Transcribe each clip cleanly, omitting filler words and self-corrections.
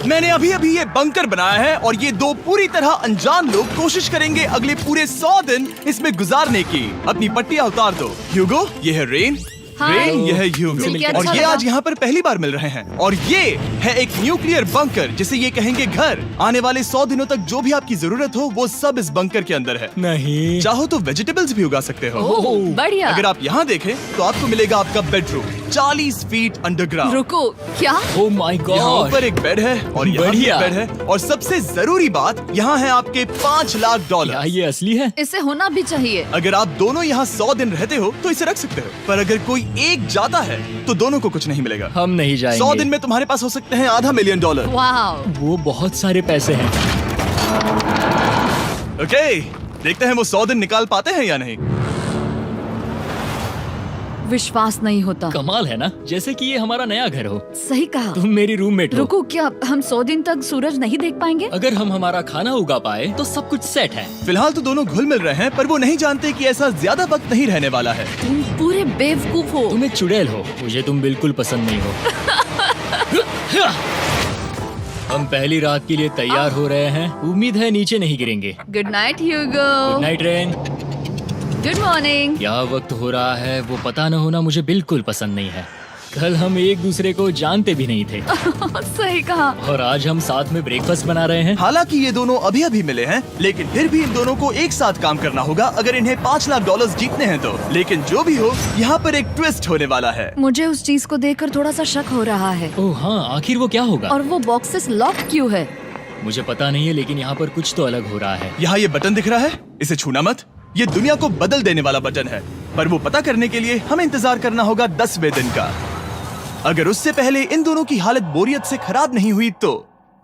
मैंने अभी अभी ये बंकर बनाया है और ये दो पूरी तरह अनजान लोग कोशिश करेंगे अगले पूरे 100 दिन इसमें गुजारने की। अपनी पट्टियां उतार दो। ह्यूगो, ये है रेन। रेन, ये है ह्यूगो और ये आज यहाँ पर पहली बार मिल रहे हैं। और ये है एक न्यूक्लियर बंकर जिसे ये कहेंगे घर। आने वाले 100 दिनों तक जो भी आपकी जरूरत हो वो सब इस बंकर के अंदर है। नहीं, चाहो तो वेजिटेबल्स भी उगा सकते हो। बढ़िया। अगर आप यहाँ देखें तो आपको मिलेगा आपका बेडरूम 40 फीट अंडरग्राउंड। रुको, क्या? ओह माय यहाँ गॉड। ऊपर एक बेड है और यहाँ भी एक बढ़िया। बेड है और सबसे जरूरी बात यहाँ है आपके $5 लाख। क्या ये असली है? इसे होना भी चाहिए। अगर आप दोनों यहाँ 100 दिन रहते हो तो इसे रख सकते हो, पर अगर कोई एक जाता है तो दोनों को कुछ नहीं मिलेगा। हम नहीं जाएंगे। 100 दिन में तुम्हारे पास हो सकते हैं $500 मिलियन। वाह, वो बहुत सारे पैसे हैं। ओके, देखते हैं वो 100 दिन निकाल पाते हैं या नहीं। विश्वास नहीं होता। कमाल है ना, जैसे कि ये हमारा नया घर हो। सही कहा। तुम मेरी रूममेट हो। रुको, क्या हम 100 दिन तक सूरज नहीं देख पाएंगे? अगर हम हमारा खाना उगा पाए तो सब कुछ सेट है। फिलहाल तो दोनों घुल मिल रहे हैं, पर वो नहीं जानते कि ऐसा ज्यादा वक्त नहीं रहने वाला है। तुम पूरे बेवकूफ हो। तुम एक चुड़ैल हो, मुझे तुम बिल्कुल पसंद नहीं हो। हम पहली रात के लिए तैयार हो रहे हैं। उम्मीद है नीचे नहीं गिरेंगे। Good night Hugo. Good night Ren. Good morning. क्या वक्त हो रहा है वो पता न होना मुझे बिल्कुल पसंद नहीं है। कल हम एक दूसरे को जानते भी नहीं थे सही कहा। और आज हम साथ में ब्रेकफास्ट बना रहे हैं। हालांकि ये दोनों अभी अभी मिले हैं, लेकिन फिर भी इन दोनों को एक साथ काम करना होगा अगर इन्हें $5 लाख जीतने हैं तो। लेकिन जो भी हो, यहाँ पर एक ट्विस्ट होने वाला है। मुझे उस चीज को देखकर थोड़ा सा शक हो रहा है। ओह हाँ, आखिर वो क्या होगा? और वो बॉक्सेस लॉक क्यों है? मुझे पता नहीं है, लेकिन यहाँ पर कुछ तो अलग हो रहा है। यहाँ ये बटन दिख रहा है, इसे छूना मत। ये दुनिया को बदल देने वाला बटन है, पर वो पता करने के लिए हमें इंतजार करना होगा 10वें दिन का। अगर उससे पहले इन दोनों की हालत बोरियत से खराब नहीं हुई तो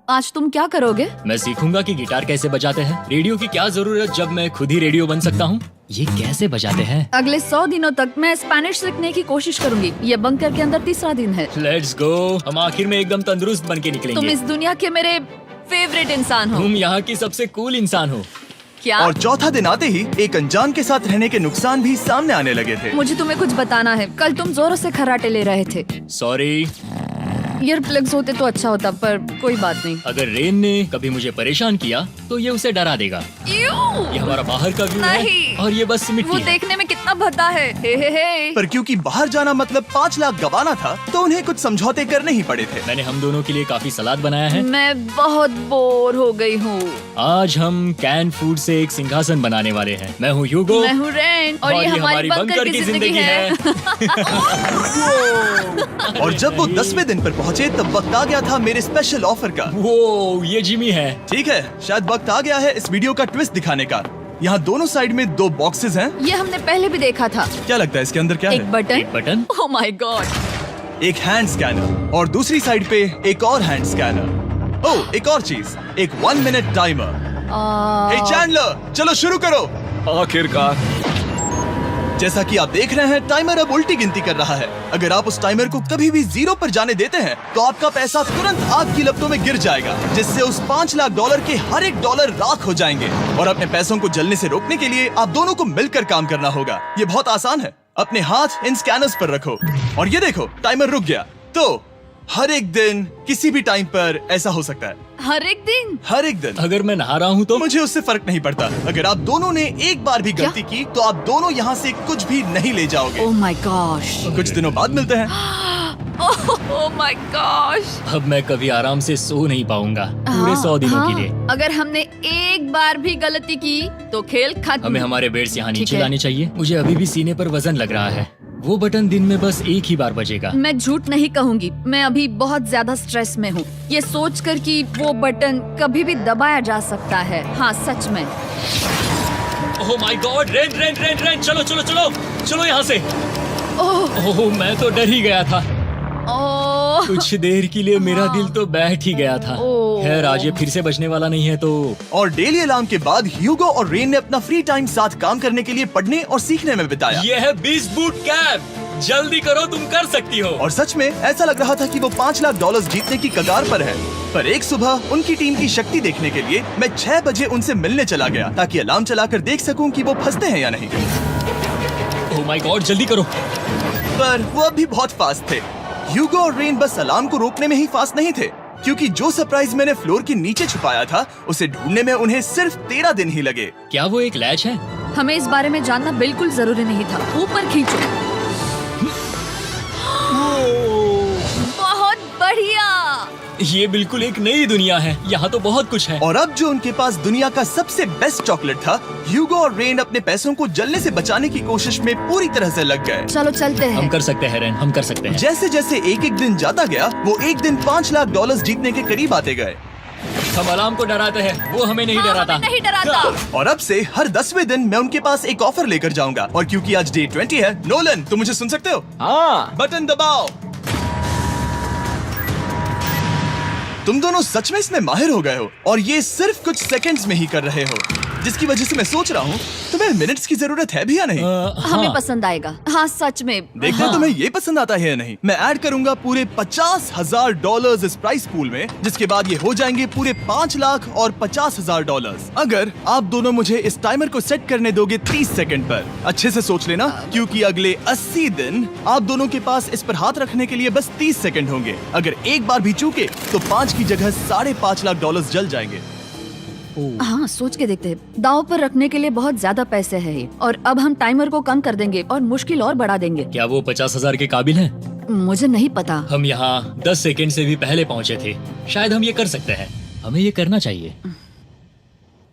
आज तुम क्या करोगे? मैं सीखूंगा कि गिटार कैसे बजाते हैं। रेडियो की क्या जरूरत जब मैं खुद ही रेडियो बन सकता हूँ। ये कैसे बजाते हैं? अगले 100 दिनों तक मैं स्पेनिश सीखने की कोशिश करूंगी। ये बंकर के अंदर तीसरा दिन है। Let's go. हम आखिर में एकदम तंदुरुस्त बन के तुम निकलेंगे। इस दुनिया के मेरे फेवरेट इंसान हो। तुम यहाँ की सबसे कूल इंसान हो। क्या? और चौथा दिन आते ही एक अनजान के साथ रहने के नुकसान भी सामने आने लगे थे। मुझे तुम्हें कुछ बताना है। कल तुम जोरों से खर्राटे ले रहे थे। सॉरी। ईयर प्लग्स होते तो अच्छा होता, पर कोई बात नहीं। अगर रेन ने कभी मुझे परेशान किया तो ये उसे डरा देगा। ये हमारा बाहर का व्यू है नहीं। और ये बस मिट्टी वो है। देखने में कितना भद्दा है। हे। पर क्योंकि बाहर जाना मतलब 5 लाख गंवाना था, तो उन्हें कुछ समझौते करने ही पड़े थे। मैंने हम दोनों के लिए काफी सलाद बनाया है। मैं बहुत बोर हो गई हूँ। आज हम कैन फूड से एक सिंहासन बनाने वाले हैं। मैं हूँ ह्यूगो मैं हूँ रेन और ये हमारी बंकर की जिंदगी है। और जब वो 10वें दिन पर पहुँचे तब वक्त आ गया था मेरे स्पेशल ऑफर का। वो ये जिमी है। ठीक है, शायद वक्त आ गया है इस वीडियो का ट्विस्ट दिखाने का। यहाँ दोनों साइड में 2 बॉक्सेस हैं। ये हमने पहले भी देखा था। क्या लगता है इसके अंदर क्या एक है? बटन। एक बटन। Oh my God. एक हैंड स्कैनर और दूसरी साइड पे एक और हैंड स्कैनर। ओह, एक और चीज, एक 1 मिनट टाइमर। हे चैंडलर, चलो शुरू करो। आखिरकार। जैसा कि आप देख रहे हैं, टाइमर अब उल्टी गिनती कर रहा है। अगर आप उस टाइमर को कभी भी 0 पर जाने देते हैं तो आपका पैसा तुरंत आग की लपटों में गिर जाएगा, जिससे उस $5 लाख के हर एक डॉलर राख हो जाएंगे। और अपने पैसों को जलने से रोकने के लिए आप दोनों को मिलकर काम करना होगा। ये बहुत आसान है। अपने हाथ इन स्कैनर्स पर रखो और ये देखो, टाइमर रुक गया। तो हर एक दिन किसी भी टाइम पर ऐसा हो सकता है। हर एक दिन? हर एक दिन। अगर मैं नहा रहा हूँ तो मुझे उससे फर्क नहीं पड़ता। अगर आप दोनों ने एक बार भी गलती की तो आप दोनों यहाँ से कुछ भी नहीं ले जाओगे। Oh my gosh. कुछ दिनों बाद मिलते हैं। Oh my gosh. अब मैं कभी आराम से सो नहीं पाऊंगा पूरे 100 दिनों के लिए। अगर हमने एक बार भी गलती की तो खेल खत्म। हमें हमारे बेड्स यहाँ ठीक नीचे है। लाने चाहिए। मुझे अभी भी सीने पर वजन लग रहा है। वो बटन दिन में बस एक ही बार बजेगा। मैं झूठ नहीं कहूँगी, मैं अभी बहुत ज्यादा स्ट्रेस में हूँ, ये सोचकर कि वो बटन कभी भी दबाया जा सकता है। हाँ सच में। ओह my God, rain rain rain rain, चलो चलो चलो चलो यहाँ से। ओह मैं तो डर ही गया था। ओह कुछ देर के लिए मेरा दिल तो बैठ ही गया था। ओह। खैर आज ये फिर से बचने वाला नहीं है तो। और डेली अलार्म के बाद ह्यूगो और रेन ने अपना फ्री टाइम साथ काम करने के लिए पढ़ने और सीखने में बिताया। ये है 20 बूट कैप। जल्दी करो, तुम कर सकती हो। और सच में ऐसा लग रहा था कि वो $5 लाख जीतने की कगार पर है। पर एक सुबह उनकी टीम की शक्ति देखने के लिए मैं 6 बजे उनसे मिलने चला गया, ताकि अलार्म चलाकर देख सकूं कि वो फंसते हैं या नहीं। ओह माय गॉड, जल्दी करो। पर वो अब भी बहुत फास्ट थे। ह्यूगो और रेन बस अलार्म को रोकने में ही फास्ट नहीं थे, क्योंकि जो सरप्राइज मैंने फ्लोर के नीचे छुपाया था उसे ढूंढने में उन्हें सिर्फ 13 दिन ही लगे। क्या वो एक लैच है? हमें इस बारे में जानना बिल्कुल जरूरी नहीं था। ऊपर खींचो। बहुत बढ़िया। ये बिल्कुल एक नई दुनिया है, यहाँ तो बहुत कुछ है। और अब जो उनके पास दुनिया का सबसे बेस्ट चॉकलेट था, ह्यूगो और रेन अपने पैसों को जलने से बचाने की कोशिश में पूरी तरह से लग गए। चलो चलते हम हैं। कर सकते हैं रेन, हम कर सकते हैं। जैसे जैसे एक एक दिन जाता गया, वो एक दिन $5 लाख जीतने के करीब आते गए। हम अलार्म को डराते हैं, वो हमें नहीं हाँ, डराता। हमें नहीं डराता। और अब से हर 10वें दिन मैं उनके पास एक ऑफर लेकर जाऊंगा। और क्योंकि आज डे 20 है, नोलन तुम मुझे सुन सकते हो? हाँ। बटन दबाओ। तुम दोनों सच में इसमें माहिर हो गए हो और ये सिर्फ कुछ सेकंड्स में ही कर रहे हो, जिसकी वजह से मैं सोच रहा हूँ तुम्हें मिनट्स की जरूरत है भी या नहीं। हमें पसंद आएगा। हाँ सच में। देखते हैं तुम्हें ये पसंद आता है या नहीं। मैं ऐड करूंगा पूरे $50,000 इस प्राइस पूल में, जिसके बाद ये हो जाएंगे पूरे $5,50,000 अगर आप दोनों मुझे इस टाइमर को सेट करने दोगे 30 सेकंड पर। अच्छे से सोच लेना, क्योंकि अगले 80 दिन आप दोनों के पास इस पर हाथ रखने के लिए बस 30 सेकंड होंगे। अगर एक बार भी चूके तो 5 की जगह $5.5 लाख जल जाएंगे। हाँ सोच के देखते हैं। दांव पर रखने के लिए बहुत ज्यादा पैसे है ये। और अब हम टाइमर को कम कर देंगे और मुश्किल और बढ़ा देंगे। क्या वो 50,000 के काबिल हैं? मुझे नहीं पता। हम यहाँ 10 सेकंड से भी पहले पहुँचे थे। शायद हम ये कर सकते हैं, हमें ये करना चाहिए।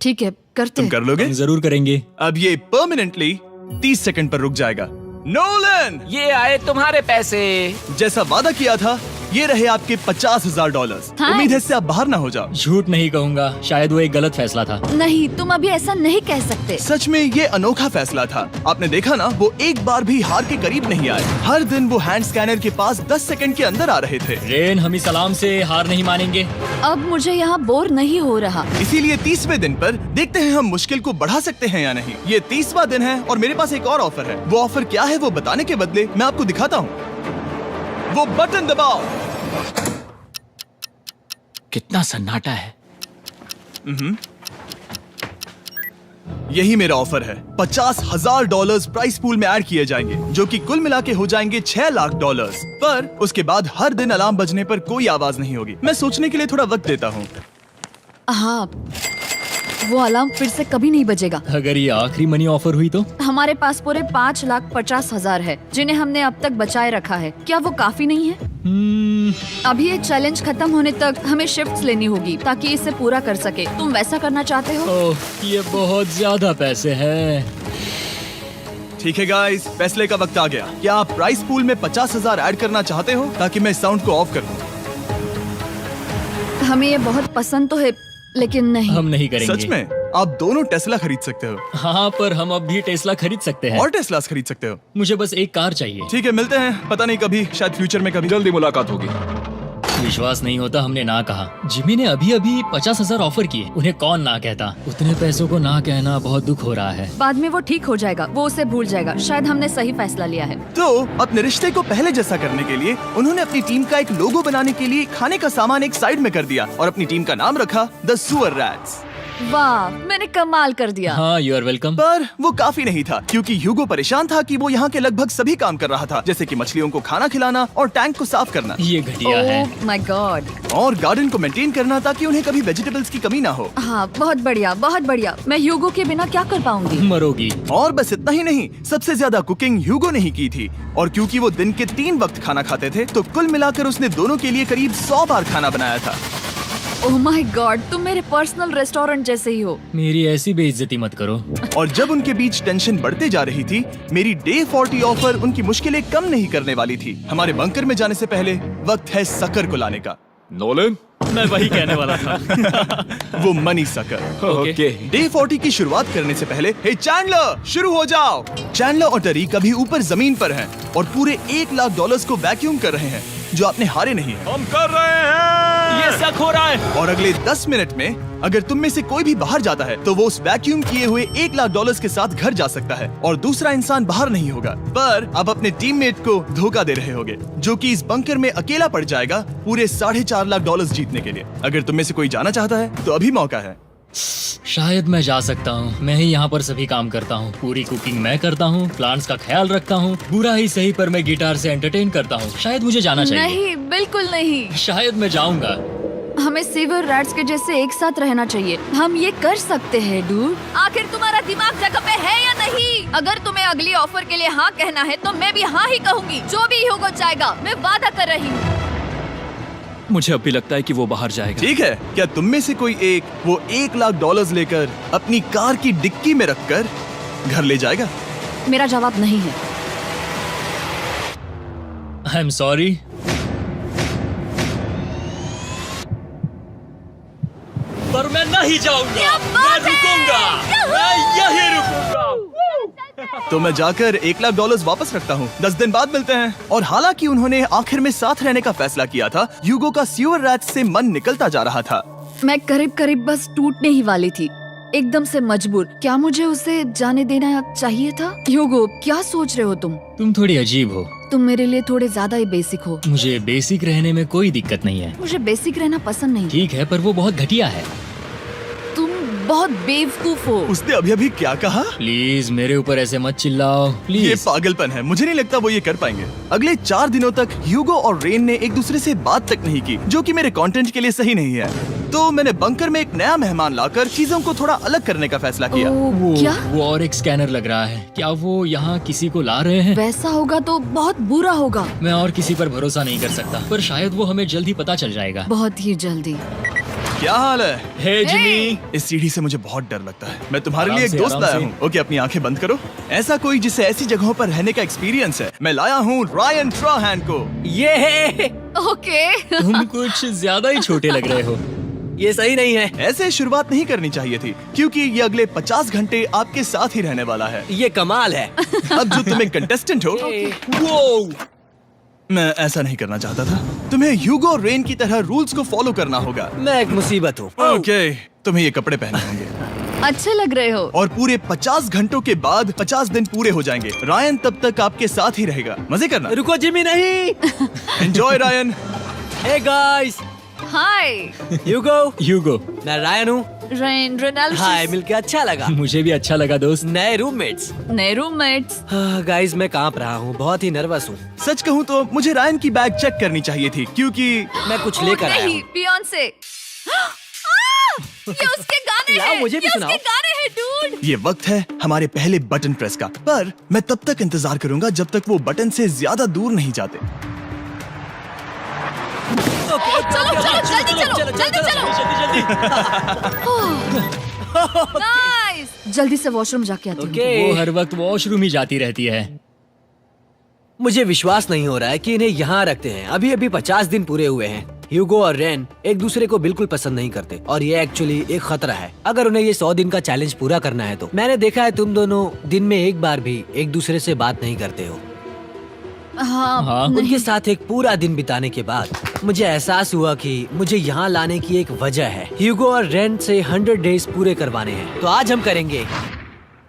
ठीक है करते तुम हैं। कर लोगे? हम जरूर करेंगे। अब ये परमानेंटली 30 सेकंड पर रुक जाएगा। नोलन, ये आए तुम्हारे पैसे। जैसा वादा किया था, ये रहे आपके $50,000। हाँ। उम्मीद है इससे आप बाहर ना हो जाओ। झूठ नहीं कहूँगा, शायद वो एक गलत फैसला था। नहीं तुम अभी ऐसा नहीं कह सकते। सच में ये अनोखा फैसला था। आपने देखा ना, वो एक बार भी हार के करीब नहीं आए। हर दिन वो हैंड स्कैनर के पास 10 सेकंड के अंदर आ रहे थे। रेन, हम इस अलार्म से हार नहीं मानेंगे। अब मुझे यहाँ बोर नहीं हो रहा। इसीलिए 30वें दिन पर देखते हैं हम मुश्किल को बढ़ा सकते हैं या नहीं। ये 30वां दिन है और मेरे पास एक और ऑफर है। वो ऑफर क्या है वो बताने के बदले मैं आपको दिखाता हूँ। वो बटन दबाओ। कितना सन्नाटा है। यही मेरा ऑफर है। $50,000 प्राइस पूल में ऐड किए जाएंगे, जो कि कुल मिला के हो जाएंगे $6 लाख। पर उसके बाद हर दिन अलार्म बजने पर कोई आवाज नहीं होगी। मैं सोचने के लिए थोड़ा वक्त देता हूँ। हाँ वो अलार्म फिर से कभी नहीं बजेगा। अगर ये आखिरी मनी ऑफर हुई तो? हमारे पास पूरे 5,50,000 है, जिन्हें हमने अब तक बचाए रखा है। क्या वो काफी नहीं है? अभी ये चैलेंज खत्म होने तक हमें शिफ्ट्स लेनी होगी ताकि इसे पूरा कर सके। तुम वैसा करना चाहते हो? ओह, ये बहुत ज्यादा पैसे हैं। ठीक है गाइस, फैसले का वक्त आ गया। क्या आप प्राइस पूल में 50,000 ऐड करना चाहते हो ताकि मैं साउंड को ऑफ कर दूं? हमें ये बहुत पसंद तो है, लेकिन नहीं। हम नहीं करेंगे। सच में? आप दोनों टेस्ला खरीद सकते हो हाँ, पर हम अब भी टेस्ला खरीद सकते हैं। और टेस्लास खरीद सकते हो। मुझे बस एक कार चाहिए। ठीक है, मिलते हैं। पता नहीं कभी, शायद फ्यूचर में कभी। जल्दी मुलाकात होगी। विश्वास नहीं होता हमने ना कहा। जिमी ने अभी अभी 50,000 ऑफर किए, उन्हें कौन ना कहता। उतने पैसों को ना कहना बहुत दुख हो रहा है। बाद में वो ठीक हो जाएगा, वो उसे भूल जाएगा। शायद हमने सही फैसला लिया है। तो अपने रिश्ते को पहले जैसा करने के लिए उन्होंने अपनी टीम का एक लोगो बनाने के लिए खाने का सामान एक साइड में कर दिया और अपनी टीम का नाम रखा द सुअर रैट्स। वाह, मैंने कमाल कर दिया। हाँ, यू आर वेलकम। पर वो काफी नहीं था, क्योंकि ह्यूगो परेशान था कि वो यहाँ के लगभग सभी काम कर रहा था, जैसे कि मछलियों को खाना खिलाना और टैंक को साफ करना ये घटिया है। ओह माय गॉड। और गार्डन को मेंटेन करना ताकि उन्हें कभी वेजिटेबल्स की कमी ना हो। हाँ बहुत बढ़िया, बहुत बढ़िया। मैं ह्यूगो के बिना क्या कर पाऊंगी? मरोगी। और बस इतना ही नहीं, सबसे ज्यादा कुकिंग ह्यूगो ने ही की थी। और क्योंकि वो दिन के 3 वक्त खाना खाते थे, तो कुल मिलाकर उसने दोनों के लिए करीब 100 बार खाना बनाया था। ओह माय गॉड, तुम मेरे पर्सनल रेस्टोरेंट जैसे ही हो। मेरी ऐसी बेइज्जती मत करो। और जब उनके बीच टेंशन बढ़ते जा रही थी, मेरी डे 40 ऑफर उनकी मुश्किलें कम नहीं करने वाली थी। हमारे बंकर में जाने से पहले वक्त है सकर को लाने का। नोलन, मैं वही कहने वाला था। वो मनी सकर। ओके। डे 40 की शुरुआत करने से पहले, हे चैंडलर, शुरू हो जाओ। चैंडलर और टरी कभी ऊपर जमीन पर हैं और पूरे $1 लाख को वैक्यूम कर रहे हैं, जो आपने हारे नहीं है। हम कर रहे हैं। ये शक हो रहा है। और अगले 10 मिनट में अगर तुम में से कोई भी बाहर जाता है, तो वो उस वैक्यूम किए हुए $1 लाख के साथ घर जा सकता है और दूसरा इंसान बाहर नहीं होगा। पर अब अपने टीममेट को धोखा दे रहे होगे, जो कि इस बंकर में अकेला पड़ जाएगा पूरे $4.5 लाख जीतने के लिए। अगर तुम में से कोई जाना चाहता है, तो अभी मौका है। शायद मैं जा सकता हूँ। मैं ही यहाँ पर सभी काम करता हूँ। पूरी कुकिंग मैं करता हूँ, प्लांट्स का ख्याल रखता हूँ। बुरा ही सही, पर मैं गिटार से एंटरटेन करता हूँ। शायद मुझे जाना चाहिए। नहीं, बिल्कुल नहीं। शायद मैं जाऊंगा। हमें सीवर रैट्स के जैसे एक साथ रहना चाहिए। हम ये कर सकते हैं डूड। आखिर तुम्हारा दिमाग जगह पे है या नहीं? अगर तुम्हें अगली ऑफर के लिए हाँ कहना है तो मैं भी हाँ ही कहूँगी। जो भी होगा जाएगा, मैं वादा कर रही हूँ। मुझे अब भी लगता है कि वो बाहर जाएगा। ठीक है, क्या तुम में से कोई एक वो $1,00,000 लेकर अपनी कार की डिक्की में रखकर घर ले जाएगा? मेरा जवाब नहीं है। I am sorry. पर मैं नहीं जाऊंगा, मैं रुकूंगा, मैं यही रुकूंगा। तो मैं जाकर $1,00,000 वापस रखता हूँ। 10 दिन बाद मिलते हैं। और हालांकि उन्होंने आखिर में साथ रहने का फैसला किया था, ह्यूगो का सीवर रैट्स से मन निकलता जा रहा था। मैं करीब करीब बस टूटने ही वाली थी, एकदम से मजबूर। क्या मुझे उसे जाने देना चाहिए था? ह्यूगो, क्या सोच रहे हो तुम? तुम थोड़ी अजीब हो। तुम मेरे लिए थोड़े ज्यादा ही बेसिक हो। मुझे बेसिक रहने में कोई दिक्कत नहीं है। मुझे बेसिक रहना पसंद नहीं। ठीक है, पर वो बहुत घटिया है। तुम बहुत बेवकूफ हो। उसने अभी क्या कहा? प्लीज मेरे ऊपर ऐसे मत चिल्लाओ, ये प्लीज। पागलपन है। मुझे नहीं लगता वो ये कर पाएंगे। अगले 4 दिनों तक ह्यूगो और रेन ने एक दूसरे से बात तक नहीं की, जो कि मेरे कंटेंट के लिए सही नहीं है। तो मैंने बंकर में एक नया मेहमान लाकर चीजों को थोड़ा अलग करने का फैसला किया। क्या? वो और एक स्कैनर लग रहा है। क्या वो यहाँ किसी को ला रहे हैं? वैसा होगा तो बहुत बुरा होगा। मैं और किसी पर भरोसा नहीं कर सकता, पर शायद वो हमें जल्द ही पता चल जाएगा। बहुत ही जल्दी। क्या हाल है? हे जिमी। इस सीढ़ी से मुझे बहुत डर लगता है। मैं तुम्हारे आराम लिए एक से, दोस्त आराम लाया से। हूँ। ओके, अपनी आंखें बंद करो। ऐसा कोई जिसे ऐसी जगहों पर रहने का एक्सपीरियंस है। मैं लाया हूँ रायन ट्राहैन को। ये ओके। तुम कुछ ज्यादा ही छोटे लग रहे हो। ये सही नहीं है। ऐसे शुरुआत नहीं करनी चाहिए थी, क्योंकि ये अगले 50 घंटे आपके साथ ही रहने वाला है। ये कमाल है। अब जो तुम एक कंटेस्टेंट हो, वो मैं ऐसा नहीं करना चाहता था। तुम्हें ह्यूगो और रेन की तरह रूल्स को फॉलो करना होगा। मैं एक मुसीबत हूँ। ओके, तुम्हें ये कपड़े पहनने होंगे। अच्छे लग रहे हो। और पूरे 50 घंटों के बाद 50 दिन पूरे हो जाएंगे। रायन तब तक आपके साथ ही रहेगा। मजे करना। रुको जिमी, नहीं। Enjoy Ryan. हे गाइस, हाय ह्यूगो, मैं रायन हूँ। Rain Reynold. हाय, मिलके अच्छा लगा। मुझे भी अच्छा लगा दोस्त। नए रूममेट्स। नए रूममेट्स। गाइस, मैं कांप रहा हूँ, बहुत ही नर्वस हूँ। सच कहूँ तो मुझे रायन की बैग चेक करनी चाहिए थी, क्योंकि मैं कुछ लेकर आया नहीं, हूँ। बियॉन्से। ये उसके गाने लाओ, हैं। मुझे भी ये सुनाओ। उसके गाने हैं डूड। ये वक्त है हमारे पहले बटन प्रेस का। पर मैं तब तक इंतजार करूंगा जब तक वो बटन से ज्यादा दूर नहीं जाते। चलो जल्दी नाइस। जल्दी से वॉशरूम जाके आती हूँ। ओके। वो हर वक्त वॉशरूम ही जाती रहती है। मुझे विश्वास नहीं हो रहा है कि इन्हें यहाँ रखते हैं। अभी अभी 50 दिन पूरे हुए हैं। ह्यूगो और रेन एक दूसरे को बिल्कुल पसंद नहीं करते और ये एक्चुअली एक खतरा है। अगर उन्हें ये 100 दिन का चैलेंज पूरा करना है तो। मैंने देखा है तुम दोनों दिन में एक बार भी एक दूसरे से बात नहीं करते हो। हाँ, उनके साथ एक पूरा दिन बिताने के बाद मुझे एहसास हुआ कि मुझे यहाँ लाने की एक वजह है। ह्यूगो और रेन से 100 डेज पूरे करवाने हैं। तो आज हम करेंगे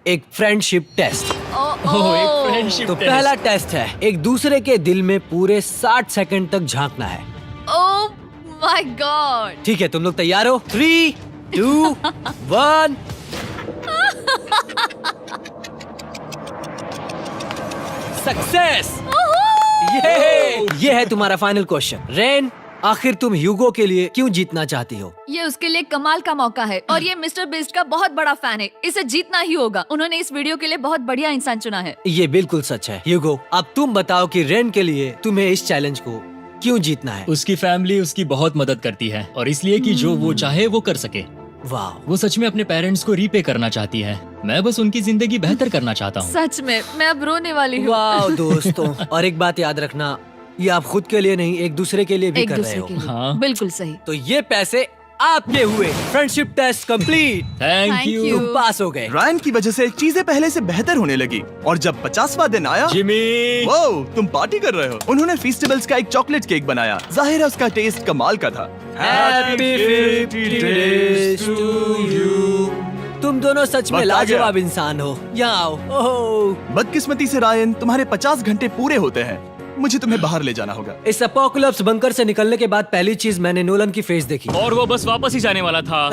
एक फ्रेंडशिप टेस्ट। ओह, एक फ्रेंडशिप तो टेस्ट। पहला टेस्ट है, एक दूसरे के दिल में पूरे 60 सेकंड तक झांकना है। ओह माय गॉड। ठीक है, तुम लोग तैयार हो? 3, 2, 1। सक्सेस। ये है तुम्हारा फाइनल क्वेश्चन। रेन, आखिर तुम ह्यूगो के लिए क्यों जीतना चाहती हो? ये उसके लिए कमाल का मौका है और ये मिस्टर बीस्ट का बहुत बड़ा फैन है। इसे जीतना ही होगा। उन्होंने इस वीडियो के लिए बहुत बढ़िया इंसान चुना है। ये बिल्कुल सच है। ह्यूगो, अब तुम बताओ कि रेन के लिए तुम्हें इस चैलेंज को क्यों जीतना है? उसकी फैमिली उसकी बहुत मदद करती है और इसलिए कि जो वो चाहे वो कर सके। वाह, वो सच में अपने पेरेंट्स को रीपे करना चाहती है। मैं बस उनकी जिंदगी बेहतर करना चाहता हूँ। सच में मैं अब रोने वाली हूँ। वाह दोस्तों। और एक बात याद रखना, ये आप खुद के लिए नहीं, एक दूसरे के लिए भी एक कर रहे दूसरे हो। के लिए। हाँ। बिल्कुल सही। तो ये पैसे आपके हुए। Friendship test complete. Thank Thank you you। तुम पास हो गए। रायन की वजह से चीजें पहले से बेहतर होने लगी। और जब 50वां दिन आया, जिमी। वो तुम पार्टी कर रहे हो। उन्होंने फेस्टिवल्स का एक चॉकलेट केक बनाया। जाहिर है उसका टेस्ट कमाल का था। Happy 50 days to you। तुम दोनों सच में वक्त आ गया। लाजवाब इंसान हो। यहाँ आओ। ओह, बदकिस्मती से रायन, तुम्हारे 50 घंटे पूरे होते हैं। मुझे तुम्हें बाहर ले जाना होगा। इस अपोकलिप्स बंकर से निकलने के बाद पहली चीज मैंने नोलन की फेस देखी। और वो बस वापस ही जाने वाला था।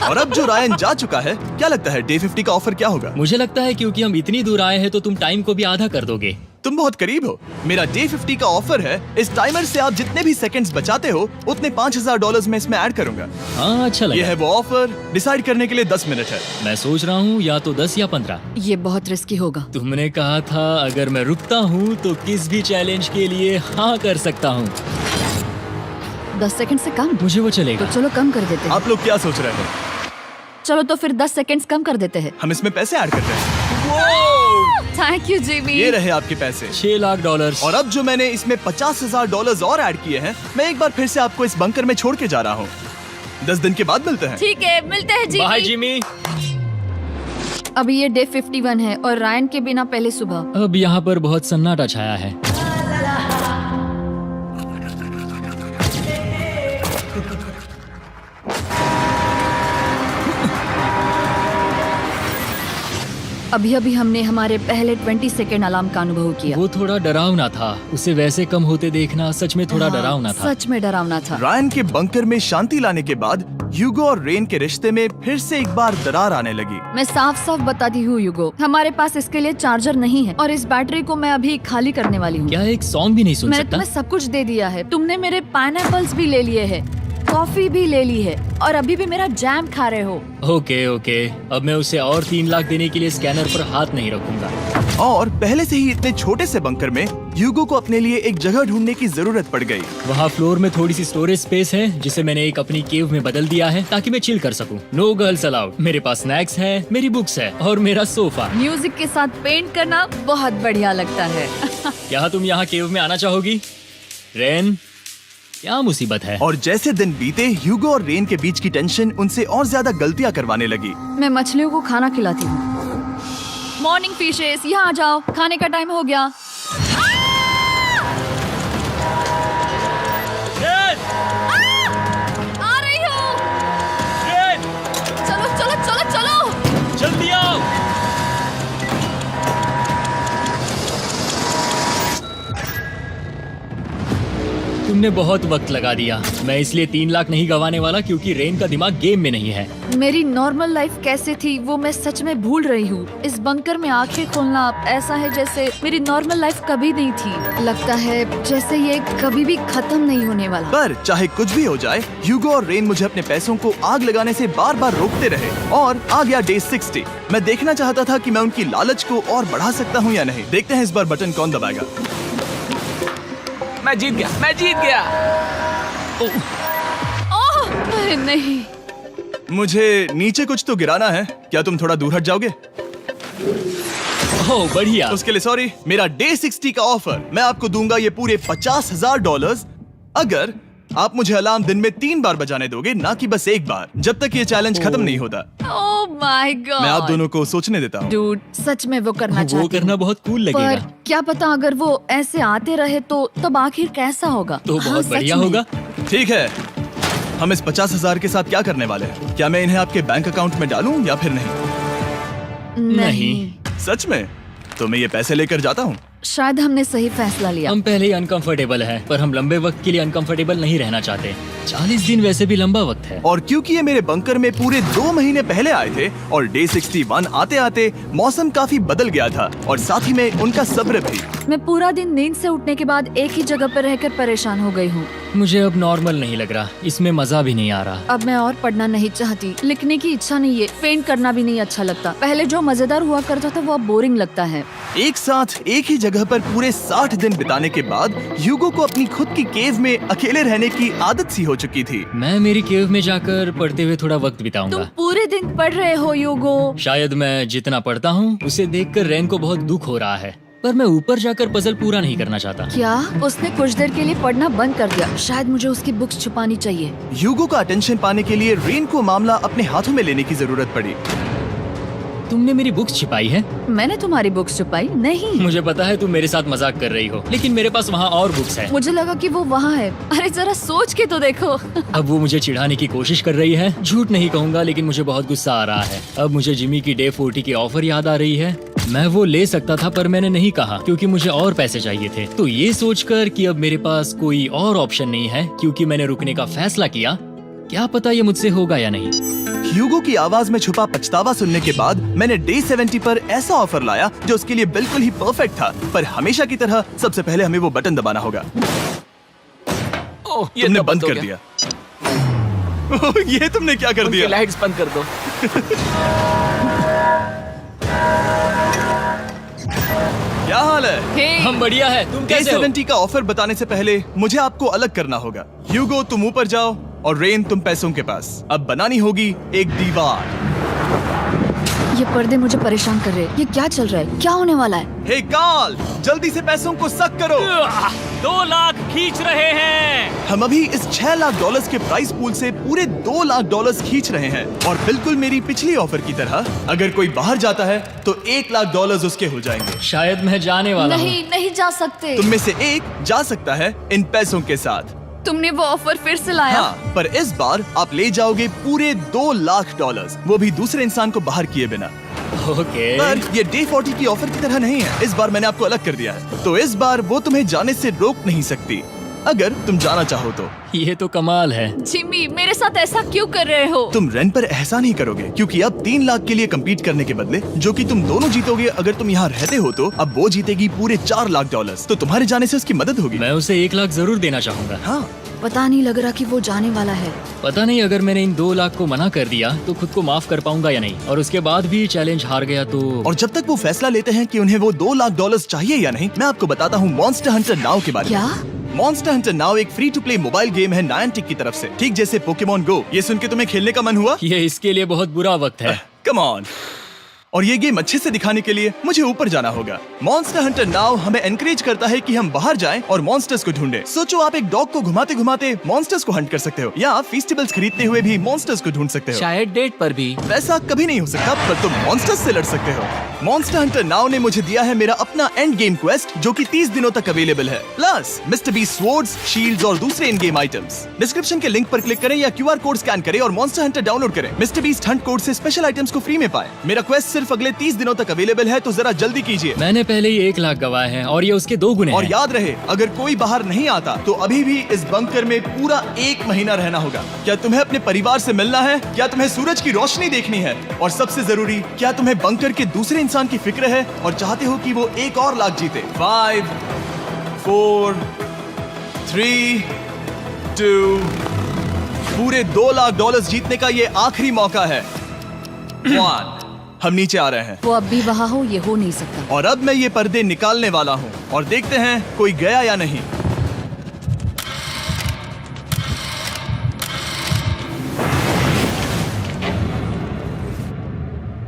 और अब जो रायन जा चुका है, क्या लगता है डे 50 का ऑफर क्या होगा? मुझे लगता है क्योंकि हम इतनी दूर आए हैं तो तुम टाइम को भी आधा कर दोगे। तुम बहुत करीब हो। मेरा डे 50 का ऑफर है। इस टाइमर से आप जितने भी सेकंड्स बचाते हो उतने $5000 में इसमें ऐड करूंगा। हाँ, अच्छा ये लगा। है वो ऑफर। डिसाइड करने के लिए 10 मिनट है। मैं सोच रहा हूँ या तो 10 या 15। ये बहुत रिस्की होगा। तुमने कहा था अगर मैं रुकता हूँ तो किस भी चैलेंज के लिए हाँ कर सकता हूँ। 10 सेकंड से कम? मुझे वो तो चलेगा। चलो कम कर देते हैं। आप लोग क्या सोच रहे हो? चलो तो फिर 10 सेकंड्स कम कर देते हैं। हम इसमें पैसे ऐड करते हैं। Thank you Jimmy. ये रहे आपके पैसे। $6 लाख। और अब जो मैंने इसमें $50,000 और ऐड किए हैं, मैं एक बार फिर से आपको इस बंकर में छोड़ के जा रहा हूँ। 10 दिन के बाद मिलते हैं। ठीक है, मिलते हैं बाय जिमी। जिमी। अभी ये डे 51 है और रायन के बिना पहले सुबह। अब यहाँ पर बहुत सन्नाटा छाया है। अभी अभी हमने हमारे पहले 20 सेकेंड अलार्म का अनुभव किया। वो थोड़ा डरावना था। उसे वैसे कम होते देखना सच में थोड़ा हाँ, डरावना था। सच में डरावना था। रायन के बंकर में शांति लाने के बाद ह्यूगो और रेन के रिश्ते में फिर से एक बार दरार आने लगी। मैं साफ साफ बताती हूँ ह्यूगो, हमारे पास इसके लिए चार्जर नहीं है और इस बैटरी को मैं अभी खाली करने वाली हूँ। क्या एक सॉन्ग भी नहीं सुन मैंने सकता? तुम्हें सब कुछ दे दिया है। तुमने मेरे पाइनएप्पल्स भी ले लिए हैं, कॉफी भी ले ली है और अभी भी मेरा जैम खा रहे हो। ओके ओके, अब मैं उसे और 3 लाख देने के लिए स्कैनर पर हाथ नहीं रखूंगा। और पहले से ही इतने छोटे से बंकर में ह्यूगो को अपने लिए एक जगह ढूंढने की जरूरत पड़ गई। वहाँ फ्लोर में थोड़ी सी स्टोरेज स्पेस है जिसे मैंने एक अपनी केव में बदल दिया है ताकि मैं चिल कर सकूं। No girls allowed. मेरे पास स्नैक्स है, मेरी बुक्स है और मेरा सोफा। म्यूजिक के साथ पेंट करना बहुत बढ़िया लगता है। क्या तुम यहाँ केव में आना चाहोगी? रेन, क्या मुसीबत है? और जैसे दिन बीते, ह्यूगो और रेन के बीच की टेंशन उनसे और ज्यादा गलतियां करवाने लगी। मैं मछलियों को खाना खिलाती हूँ। मॉर्निंग फिशेस, यहाँ आ जाओ, खाने का टाइम हो गया। आ रही हूँ। चलो चलो चलो चलो। जल्दी आओ। तुमने बहुत वक्त लगा दिया। मैं इसलिए 3 लाख नहीं गंवाने वाला क्योंकि रेन का दिमाग गेम में नहीं है। मेरी नॉर्मल लाइफ कैसे थी वो मैं सच में भूल रही हूँ। इस बंकर में आंखें खोलना ऐसा है जैसे मेरी नॉर्मल लाइफ कभी नहीं थी। लगता है जैसे ये कभी भी खत्म नहीं होने वाला। पर चाहे कुछ भी हो जाए, ह्यूगो और रेन मुझे अपने पैसों को आग लगाने से बार बार रोकते रहे। और आ गया डे 60। मैं देखना चाहता था कि मैं उनकी लालच को और बढ़ा सकता हूँ या नहीं। देखते हैं इस बार बटन कौन दबाएगा। मैं जीत गया। ओह अरे नहीं। मुझे नीचे कुछ तो गिराना है। क्या तुम थोड़ा दूर हट जाओगे? ओह बढ़िया। उसके लिए सॉरी। मेरा डे 60 का ऑफर, मैं आपको दूंगा ये पूरे $50,000 अगर आप मुझे अलार्म दिन में 3 बार बजाने दोगे, ना कि बस एक बार, जब तक ये चैलेंज खत्म नहीं होता। ओह माय गॉड। मैं आप दोनों को सोचने देता हूँ। डूड, सच में वो करना वो चाहती करना हूँ। बहुत कूल पर लगेगा। क्या पता अगर वो ऐसे आते रहे तो तब आखिर कैसा होगा? तो हाँ, बहुत सच बढ़िया में। होगा। ठीक है, हम इस 50,000 के साथ क्या करने वाले हैं? क्या मैं इन्हें आपके बैंक अकाउंट में डालूं या फिर नहीं? नहीं। सच में? तो मैं ये पैसे लेकर जाता हूँ। शायद हमने सही फैसला लिया। हम पहले ही अनकंफर्टेबल हैं, पर हम लंबे वक्त के लिए अनकंफर्टेबल नहीं रहना चाहते। 40 दिन वैसे भी लंबा वक्त है। और क्योंकि ये मेरे बंकर में पूरे 2 महीने पहले आए थे और डे 61 आते आते मौसम काफी बदल गया था और साथ ही में उनका सब्र भी। मैं पूरा दिन नींद से उठने के बाद एक ही जगह पर रहकर परेशान हो गई हूँ। मुझे अब नॉर्मल नहीं लग रहा। इसमें मजा भी नहीं आ रहा। अब मैं और पढ़ना नहीं चाहती, लिखने की इच्छा नहीं है, पेंट करना भी नहीं अच्छा लगता। पहले जो मजेदार हुआ करता था वो अब बोरिंग लगता है। एक साथ एक ही जगह पर पूरे 60 दिन बिताने के बाद ह्यूगो को अपनी खुद की केव में अकेले रहने की आदत सी हो चुकी थी। मैं मेरी केव में जाकर पढ़ते हुए थोड़ा वक्त बिताऊंगा। तुम पूरे दिन पढ़ रहे हो ह्यूगो। शायद मैं जितना पढ़ता हूँ उसे देखकर रेन को बहुत दुख हो रहा है, पर मैं ऊपर जाकर पजल पूरा नहीं करना चाहता। क्या उसने कुछ देर के लिए पढ़ना बंद कर दिया? शायद मुझे उसकी बुक्स छुपानी चाहिए। ह्यूगो का अटेंशन पाने के लिए रेन को मामला अपने हाथों में लेने की जरूरत पड़ी। तुमने मेरी बुक्स छिपाई है? मैंने तुम्हारी बुक्स छुपाई नहीं। मुझे पता है तुम मेरे साथ मजाक कर रही हो, लेकिन मेरे पास वहाँ और बुक्स हैं। मुझे लगा कि वो वहाँ है। अरे जरा सोच के तो देखो। अब वो मुझे चिढ़ाने की कोशिश कर रही है। झूठ नहीं कहूँगा, लेकिन मुझे बहुत गुस्सा आ रहा है। अब मुझे जिमी की डे 40 की ऑफर याद आ रही है। मैं वो ले सकता था पर मैंने नहीं कहा क्योंकि मुझे और पैसे चाहिए थे। तो ये सोचकर कि अब मेरे पास कोई और ऑप्शन नहीं है क्योंकि मैंने रुकने का फैसला किया, क्या पता ये मुझसे होगा या नहीं। ह्यूगो की आवाज में छुपा पछतावा सुनने के बाद मैंने डे 70 पर ऐसा ऑफर लाया जो उसके लिए बिल्कुल ही परफेक्ट था। पर हमेशा की तरह सबसे पहले हमें वो बटन दबाना होगा। ओह, ये तुमने तो बंद हो कर गया। दिया। ये तुमने क्या कर उनकी दिया? लाइट्स बंद कर दो। क्या हाल है? हे, हम बढ़िया है, तुम डे कैसे हो? 70 का ऑफर बताने से पहले मुझे आपको अलग करना होगा। ह्यूगो तुम ऊपर जाओ और रेन तुम पैसों के पास। अब बनानी होगी एक दीवार। ये पर्दे मुझे परेशान कर रहे हैं। ये क्या चल रहा है? क्या होने वाला है? हे कार्ल, जल्दी से पैसों को सक करो। 2 लाख खींच रहे हैं। हम अभी इस $6 लाख के प्राइस पूल से पूरे $2 लाख खींच रहे हैं और बिल्कुल मेरी पिछली ऑफर की तरह अगर कोई बाहर जाता है तो $1 लाख उसके हो जाएंगे। शायद मैं जाने वाला हूँ। नहीं जा सकते। तुम में से एक जा सकता है इन पैसों के साथ। तुमने वो ऑफर फिर से लाया? हाँ, पर इस बार आप ले जाओगे पूरे $2 लाख, वो भी दूसरे इंसान को बाहर किए बिना। ओके। पर ये डे 40 की ऑफर की तरह नहीं है। इस बार मैंने आपको अलग कर दिया है, तो इस बार वो तुम्हें जाने से रोक नहीं सकती अगर तुम जाना चाहो तो। ये तो कमाल है। जिमी, मेरे साथ ऐसा क्यों कर रहे हो? तुम रेंट पर एहसान ही करोगे क्योंकि अब 3 लाख के लिए कम्पीट करने के बदले जो कि तुम दोनों जीतोगे अगर तुम यहाँ रहते हो, तो अब वो जीतेगी पूरे $4 लाख। तो तुम्हारे जाने से उसकी मदद होगी। मैं उसे 1 लाख जरूर देना चाहूंगा। हाँ, पता नहीं लग रहा कि वो जाने वाला है। पता नहीं अगर मैंने इन 2 लाख को मना कर दिया तो खुद को माफ कर पाऊंगा या नहीं, और उसके बाद भी चैलेंज हार गया तो। और जब तक वो फैसला लेते हैं कि उन्हें वो $2 लाख चाहिए या नहीं, मैं आपको बताता हूँ मॉन्स्टर हंटर नाउ के बारे में। क्या? मॉन्स्टर हंटर नाउ एक free to play mobile game है नायनटिक की तरफ से, ठीक जैसे पोकेमॉन गो। ये सुन के तुम्हें खेलने का मन हुआ? ये इसके लिए बहुत बुरा वक्त है। Come on. और ये गेम अच्छे से दिखाने के लिए मुझे ऊपर जाना होगा। मॉन्स्टर हंटर नाउ हमें एनकरेज करता है कि हम बाहर जाएं और मॉन्स्टर्स को ढूंढें। सोचो, आप एक डॉग को घुमाते घुमाते मॉन्स्टर्स को हंट कर सकते हो, या आप फेस्टिवल्स खरीदते हुए भी मॉन्स्टर्स को ढूंढ सकते हो। शायद डेट पर भी। वैसा कभी नहीं हो सकता, पर तुम मॉन्स्टर्स से लड़ सकते हो। मॉन्स्टर हंटर नाउ ने मुझे दिया है मेरा अपना एंड गेम क्वेस्ट जो कि 30 दिनों तक अवेलेबल है, plus mister beast swords, shields और दूसरे इन गेम आइटम्स। डिस्क्रिप्शन के लिंक पर क्लिक करें या QR कोड स्कैन करें और मॉन्स्टर हंटर डाउनलोड करें। मिस्टर बीस्ट हंट कोड से स्पेशल आइटम्स को फ्री में पाएं। मेरा क्वेस्ट सिर्फ अगले 30 दिनों तक अवेलेबल है, तो जरा जल्दी कीजिए। मैंने पहले ही 1 लाख गवाए हैं और ये उसके 2 गुने और हैं। याद रहे, अगर कोई बाहर नहीं आता तो अभी भी इस बंकर में पूरा 1 महीना रहना होगा। क्या तुम्हें अपने परिवार से मिलना है? क्या तुम्हें सूरज की रोशनी देखनी है? और सबसे जरूरी, क्या तुम्हें बंकर के दूसरे इंसान की फिक्र है और चाहते हो कि वो $1 और लाख जीते? 5, 4, 3, 2, पूरे $2 लाख जीतने का ये आखिरी मौका है। 1, हम नीचे आ रहे हैं वो अब भी वहाँ हो, ये हो नहीं सकता। और अब मैं ये पर्दे निकालने वाला हूँ और देखते हैं कोई गया या नहीं।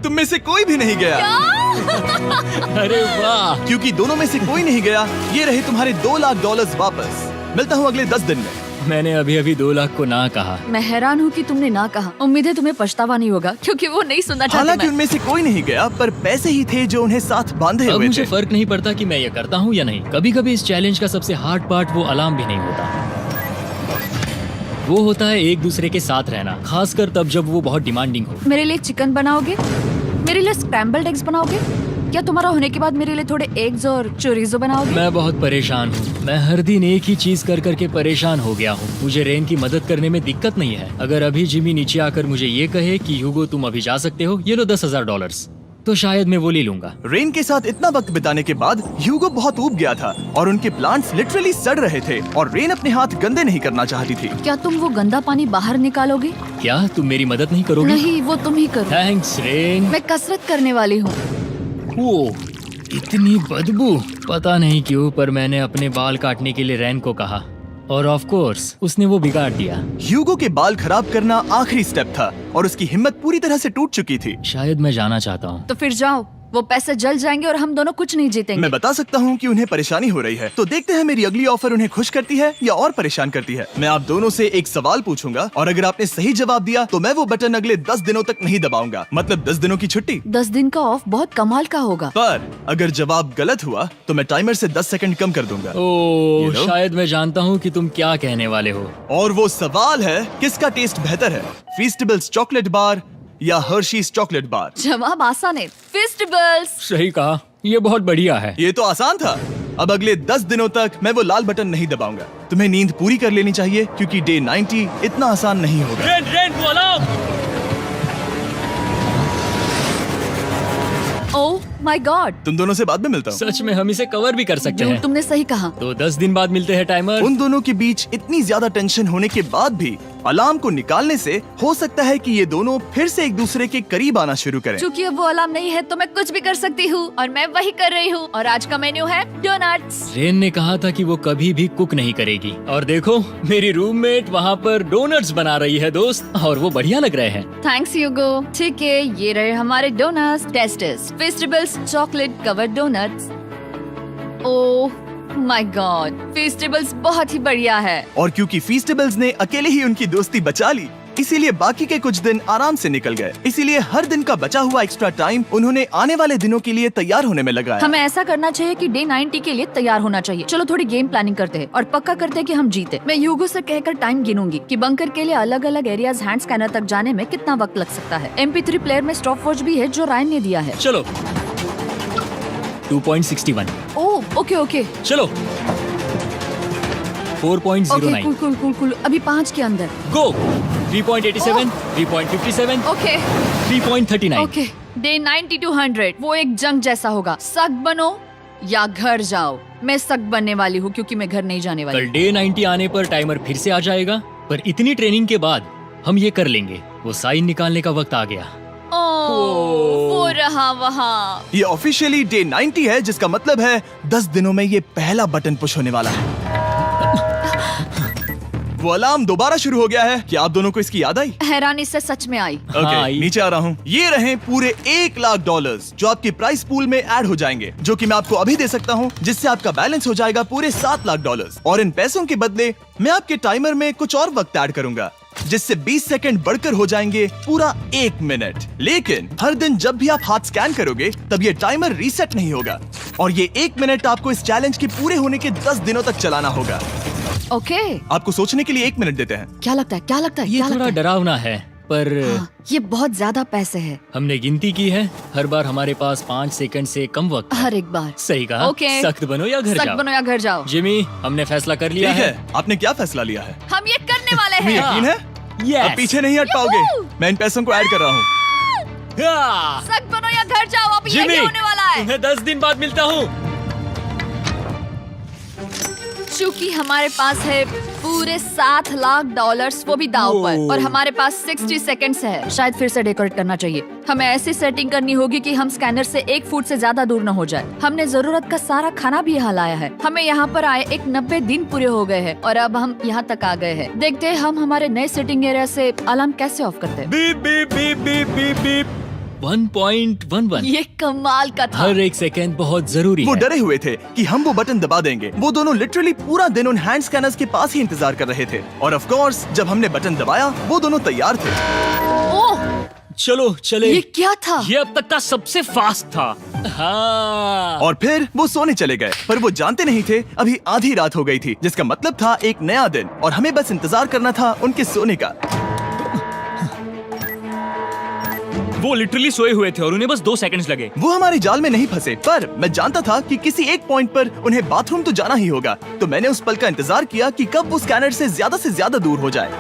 तुम में से कोई भी नहीं गया। अरे वाह। क्योंकि दोनों में से कोई नहीं गया, ये रहे तुम्हारे $2 लाख वापस। मिलता हूँ अगले 10 दिन में। मैंने अभी अभी 2 लाख को ना कहा। मैं हैरान हूँ कि तुमने ना कहा। उम्मीद है तुम्हें पछतावा नहीं होगा, क्योंकि वो नहीं सुनना चाहती हालांकि मैं। उनमें से कोई नहीं गया, पर पैसे ही थे जो उन्हें साथ बांधे अब हुए मुझे थे। फर्क नहीं पड़ता कि मैं ये करता हूँ या नहीं। कभी कभी इस चैलेंज का सबसे हार्ड पार्ट वो अलार्म भी नहीं होता, वो होता है एक दूसरे के साथ रहना, खासकर तब जब वो बहुत डिमांडिंग हो। मेरे लिए चिकन बनाओगे? मेरे लिए स्क्रैम्बल्ड एग्स बनाओगे? क्या तुम्हारा होने के बाद मेरे लिए थोड़े एग्स और चोरिजो बनाओगे? मैं बहुत परेशान हूँ। मैं हर दिन एक ही चीज कर करके परेशान हो गया हूँ। मुझे रेन की मदद करने में दिक्कत नहीं है। अगर अभी जिमी नीचे आकर मुझे ये कहे कि ह्यूगो तुम अभी जा सकते हो, ये लो $10,000, तो शायद मैं वो ले लूंगा। रेन के साथ इतना वक्त बिताने के बाद ह्यूगो बहुत ऊब गया था और उनके प्लांट्स लिटरली सड़ रहे थे और रेन अपने हाथ गंदे नहीं करना चाहती थी। क्या तुम वो गंदा पानी बाहर निकालोगे? क्या तुम मेरी मदद नहीं करोगे? नहीं, वो तुम ही करो। Thanks rain. मैं कसरत करने वाली हूँ। वो इतनी बदबू। पता नहीं क्यों, पर मैंने अपने बाल काटने के लिए रैन को कहा और ऑफ कोर्स उसने वो बिगाड़ दिया। ह्यूगो के बाल खराब करना आखिरी स्टेप था और उसकी हिम्मत पूरी तरह से टूट चुकी थी। शायद मैं जाना चाहता हूँ। तो फिर जाओ, वो पैसे जल जाएंगे और हम दोनों कुछ नहीं जीतेंगे। मैं बता सकता हूँ कि उन्हें परेशानी हो रही है, तो देखते हैं मेरी अगली ऑफर उन्हें खुश करती है या और परेशान करती है। मैं आप दोनों से एक सवाल पूछूंगा और अगर आपने सही जवाब दिया तो मैं वो बटन अगले 10 दिनों तक नहीं दबाऊंगा, मतलब 10 दिनों की छुट्टी। 10 दिन का ऑफ बहुत कमाल का होगा। पर अगर जवाब गलत हुआ तो मैं टाइमर से 10 सेकंड कम कर दूंगा। ओह, You know? शायद मैं जानता हूँ कि तुम क्या कहने वाले हो। और वो सवाल है, किसका टेस्ट बेहतर है, फेस्टिवल्स चॉकलेट बार या हर्शीज चॉकलेट बार? जवाब आसान है, फेस्टिवल्स। सही कहा, ये बहुत बढ़िया है। ये तो आसान था। अब अगले 10 दिनों तक मैं वो लाल बटन नहीं दबाऊंगा। तुम्हें नींद पूरी कर लेनी चाहिए क्योंकि डे 90 इतना आसान नहीं होगा। रेन, रेन को अलार्म। ओह माय गॉड, तुम दोनों से बाद में मिलता हूँ। सच में हम इसे कवर भी कर सकते हैं। तुमने सही कहा। तो 10 दिन बाद मिलते हैं टाइमर। उन दोनों के बीच इतनी ज्यादा टेंशन होने के बाद भी अलार्म को निकालने से हो सकता है कि ये दोनों फिर से एक दूसरे के करीब आना शुरू करें। क्योंकि अब वो अलार्म नहीं है तो मैं कुछ भी कर सकती हूँ और मैं वही कर रही हूँ। और आज का मेन्यू है डोनट्स। रेन ने कहा था कि वो कभी भी कुक नहीं करेगी और देखो मेरी रूममेट वहाँ पर डोनट्स बना रही है दोस्त, और वो बढ़िया लग रहे हैं। Thanks Hugo. ठीक है, ये रहे हमारे donuts. Testers festivals chocolate covered donuts. Oh my God, festivals बहुत ही बढ़िया है। और क्योंकि फीस्टेबल्स ने अकेले ही उनकी दोस्ती बचा ली, इसीलिए बाकी के कुछ दिन आराम से निकल गए। इसीलिए हर दिन का बचा हुआ एक्स्ट्रा टाइम उन्होंने आने वाले दिनों के लिए तैयार होने में लगाया। हमें ऐसा करना चाहिए कि डे 90 के लिए तैयार होना चाहिए। चलो थोड़ी गेम प्लानिंग करते हैं और पक्का करते हैं कि हम जीते। मैं ह्यूगो से कहकर टाइम गिनूंगी कि बंकर के लिए अलग अलग एरियाज हैंड स्कैनर तक जाने में कितना वक्त लग सकता है। MP3 प्लेयर में स्टॉप वॉच भी है जो रायन ने दिया है। चलो 2.61। ओह ओके ओके चलो 4.09। Cool cool cool cool. अभी 5 के अंदर। गो 3.87, 3.57, ओके 3.39। ओके। डे 90 to 100 वो एक जंग जैसा होगा। सख्त बनो या घर जाओ। मैं सख्त बनने वाली हूँ क्योंकि मैं घर नहीं जाने वाली। कल डे 90 आने पर टाइमर फिर से आ जाएगा, पर इतनी ट्रेनिंग के बाद हम ये कर लेंगे। वो साइन निकालने का वक्त आ गया। वो रहा वहाँ। ये ऑफिशियली डे 90 है, जिसका मतलब है 10 दिनों में ये पहला बटन पुश होने वाला है। वो अलार्म दोबारा शुरू हो गया है। क्या आप दोनों को इसकी याद आई? हैरानी से सच में आई। हाँ, नीचे आ रहा हूँ। ये रहे पूरे $1 लाख जो आपके प्राइस पूल में ऐड हो जाएंगे, जो कि मैं आपको अभी दे सकता हूँ, जिससे आपका बैलेंस हो जाएगा पूरे $7 लाख। और इन पैसों के बदले मैं आपके टाइमर में कुछ और वक्त ऐड करूंगा, जिससे 20 सेकंड बढ़कर हो जाएंगे पूरा 1 मिनट। लेकिन हर दिन जब भी आप हाथ स्कैन करोगे तब ये टाइमर रीसेट नहीं होगा, और ये 1 मिनट आपको इस चैलेंज के पूरे होने के 10 दिनों तक चलाना होगा। ओके। आपको सोचने के लिए 1 मिनट देते हैं। क्या लगता है, क्या लगता है, ये क्या थोड़ा लगता है? डरावना है, पर हाँ, ये बहुत ज्यादा पैसे है। हमने गिनती की है, हर बार हमारे पास 5 सेकंड से कम वक्त है। हर एक बार। सही कहा। ओके। सख्त बनो या घर सख्त जाओ। बनो या घर जाओ। जिमी, हमने फैसला कर लिया ठीक है। है, आपने क्या फैसला लिया है? हम ये करने वाले तुम्हें हैं। यकीन है? Yes. अब पीछे नहीं हट पाओगे। मैं इन पैसों को ऐड कर रहा हूँ। हाँ। सख्त बनो या घर जाओ। अब जिमी, यही होने वाला है। तुम्हें 10 दिन बाद मिलता हूँ। चूंकि हमारे पास है पूरे $7 लाख, वो भी दाव पर, और हमारे पास 60 सेकंड्स है। शायद फिर से डेकोरेट करना चाहिए। हमें ऐसी सेटिंग करनी होगी कि हम स्कैनर से 1 फुट से ज्यादा दूर न हो जाए। हमने जरूरत का सारा खाना भी यहाँ लाया है। हमें यहाँ पर आए 90 दिन पूरे हो गए हैं और अब हम यहाँ तक आ गए हैं। देखते हैं हम हमारे नए सेटिंग एरिया से अलार्म कैसे ऑफ करते हैं। Beep beep beep beep beep beep. 1.11। ये कमाल का था। हर एक सेकंड बहुत जरूरी वो है। डरे हुए थे कि हम वो बटन दबा देंगे। वो दोनों लिटरली पूरा दिन उन हैंड स्कैनर्स के पास ही इंतजार कर रहे थे, और ऑफ कोर्स जब हमने बटन दबाया वो दोनों तैयार थे। ओह, चलो चले। ये क्या था? ये अब तक का सबसे फास्ट था। हाँ। और फिर वो सोने चले गए, पर वो जानते नहीं थे अभी आधी रात हो गई थी, जिसका मतलब था एक नया दिन, और हमें बस इंतजार करना था उनके सोने का। वो लिटरली सोए हुए थे और उन्हें बस 2 सेकंड्स लगे। वो हमारे जाल में नहीं फंसे, पर मैं जानता था कि किसी एक पॉइंट पर उन्हें बाथरूम तो जाना ही होगा, तो मैंने उस पल का इंतजार किया कि कब वो स्कैनर से ज्यादा दूर हो जाए।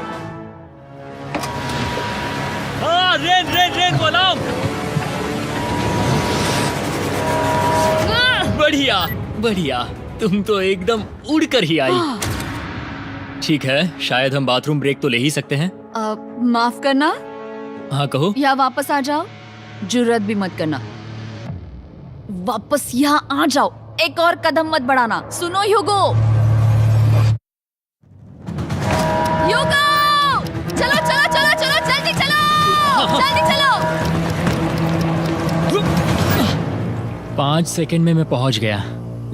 हाँ, रेन रेन रेन बोलाओ। बढ़िया बढ़िया, तुम तो एकदम उड़कर ही आई। ठीक है, शायद हम बाथरूम ब्रेक तो ले ही सकते हैं। माफ करना हाँ कहो। या वापस आ जाओ। जुर्रत भी मत करना। वापस यहाँ आ जाओ। एक और कदम मत बढ़ाना। सुनो ह्यूगो। ह्यूगो, चलो चलो चलो चलो, जल्दी चलो, जल्दी चलो। 5 सेकंड में मैं पहुंच गया,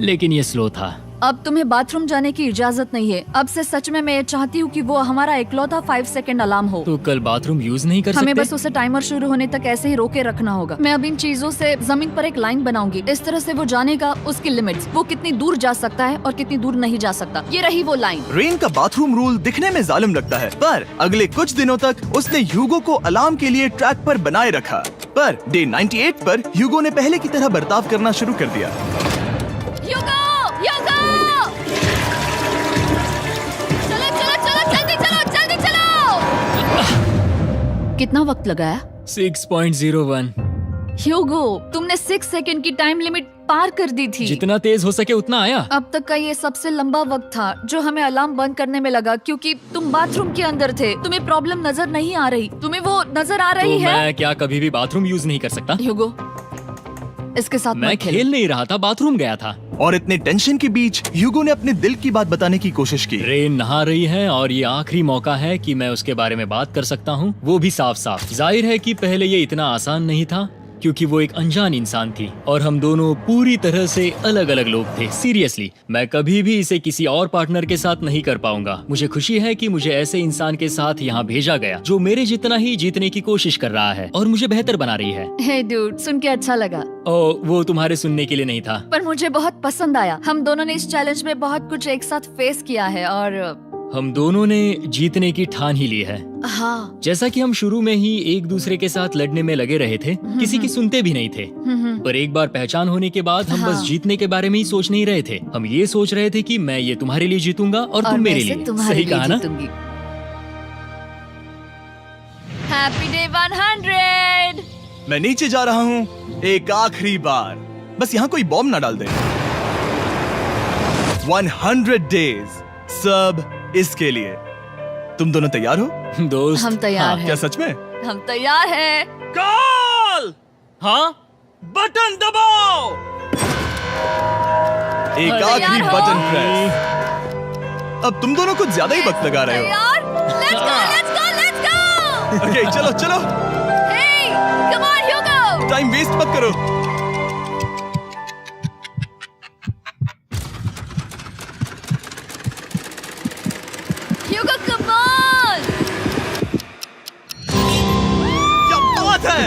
लेकिन ये स्लो था। अब तुम्हें बाथरूम जाने की इजाजत नहीं है। अब से सच में मैं ये चाहती हूँ कि वो हमारा इकलौता 5 सेकंड अलार्म हो। तो कल बाथरूम यूज नहीं कर हमें सकते? बस उसे टाइमर शुरू होने तक ऐसे ही रोके रखना होगा। मैं अब इन चीजों से जमीन पर एक लाइन बनाऊंगी। इस तरह से वो जानेगा उसकी लिमिट्स, वो कितनी दूर जा सकता है और कितनी दूर नहीं जा सकता। ये रही वो लाइन। रेन का बाथरूम रूल दिखने में जालिम लगता है, पर अगले कुछ दिनों तक उसने ह्यूगो को अलार्म के लिए ट्रैक पर बनाए रखा। पर डे 98 पर ह्यूगो ने पहले की तरह बर्ताव करना शुरू कर दिया। ह्यूगो, ह्यूगो! चलो चलो चलो, जल्दी चलो, जल्दी चलो! कितना वक्त लगाया? 6.01। ह्यूगो, तुमने 6 सेकंड की टाइम लिमिट पार कर दी थी। जितना तेज हो सके उतना आया। अब तक का ये सबसे लंबा वक्त था जो हमें अलार्म बंद करने में लगा, क्योंकि तुम बाथरूम के अंदर थे। तुम्हें प्रॉब्लम नजर नहीं आ रही, तुम्हें वो नजर आ रही तो है? मैं क्या कभी भी बाथरूम यूज नहीं कर सकता? ह्यूगो, इसके साथ मैं मत खेलो। खेल नहीं रहा था, बाथरूम गया था। और इतने टेंशन के बीच ह्यूगो ने अपने दिल की बात बताने की कोशिश की। रेन नहा रही है और ये आखिरी मौका है कि मैं उसके बारे में बात कर सकता हूँ, वो भी साफ साफ। जाहिर है कि पहले ये इतना आसान नहीं था क्योंकि वो एक अनजान इंसान थी और हम दोनों पूरी तरह से अलग अलग लोग थे। सीरियसली, मैं कभी भी इसे किसी और पार्टनर के साथ नहीं कर पाऊंगा। मुझे खुशी है कि मुझे ऐसे इंसान के साथ यहाँ भेजा गया जो मेरे जितना ही जीतने की कोशिश कर रहा है और मुझे बेहतर बना रही है। हे डूड, सुन के अच्छा लगा। ओ, वो तुम्हारे सुनने के लिए नहीं था। पर मुझे बहुत पसंद आया। हम दोनों ने इस चैलेंज में बहुत कुछ एक साथ फेस किया है और हम दोनों ने जीतने की ठान ही ली है। हाँ। जैसा कि हम शुरू में ही एक दूसरे के साथ लड़ने में लगे रहे थे, किसी की सुनते भी नहीं थे। पर एक बार पहचान होने के बाद हम बस जीतने के बारे में ही सोच नहीं रहे थे। हम ये सोच रहे थे कि मैं ये तुम्हारे लिए जीतूंगा और तुम मेरे लिए। सही कहा ना? Happy day 100। मैं नीचे जा रहा हूँ एक आखिरी बार, बस यहाँ कोई बॉम्ब ना डाल दे। 100 डेज, सब इसके लिए। तुम दोनों तैयार हो? दोस्त, हम तैयार हैं। क्या सच में? हम तैयार हैं। कॉल। हाँ, बटन दबाओ। एक अरे आखिरी यार हो। Button press. अब तुम दोनों कुछ ज्यादा ही वक्त लगा रहे हो। तैयार? Let's go, let's go, let's go! Okay, चलो चलो, Hey, come on, Hugo! Time waste मत करो। Hugo, come on! क्या बात है,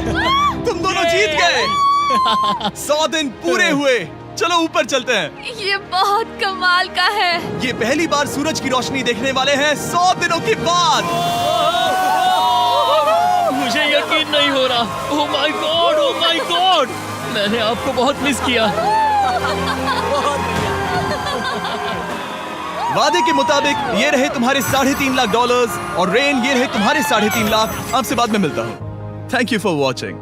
तुम दोनों जीत गए। 100 दिन पूरे हुए। चलो ऊपर चलते हैं। ये बहुत कमाल का है। ये पहली बार सूरज की रोशनी देखने वाले हैं 100 दिनों के बाद। मुझे यकीन नहीं हो रहा। ओह my God, oh my God, मैंने आपको बहुत मिस किया। वादे के मुताबिक ये रहे तुम्हारे $3.5 लाख और रेन ये रहे तुम्हारे 3.5 लाख। आपसे बाद में मिलता हूँ। Thank you for watching.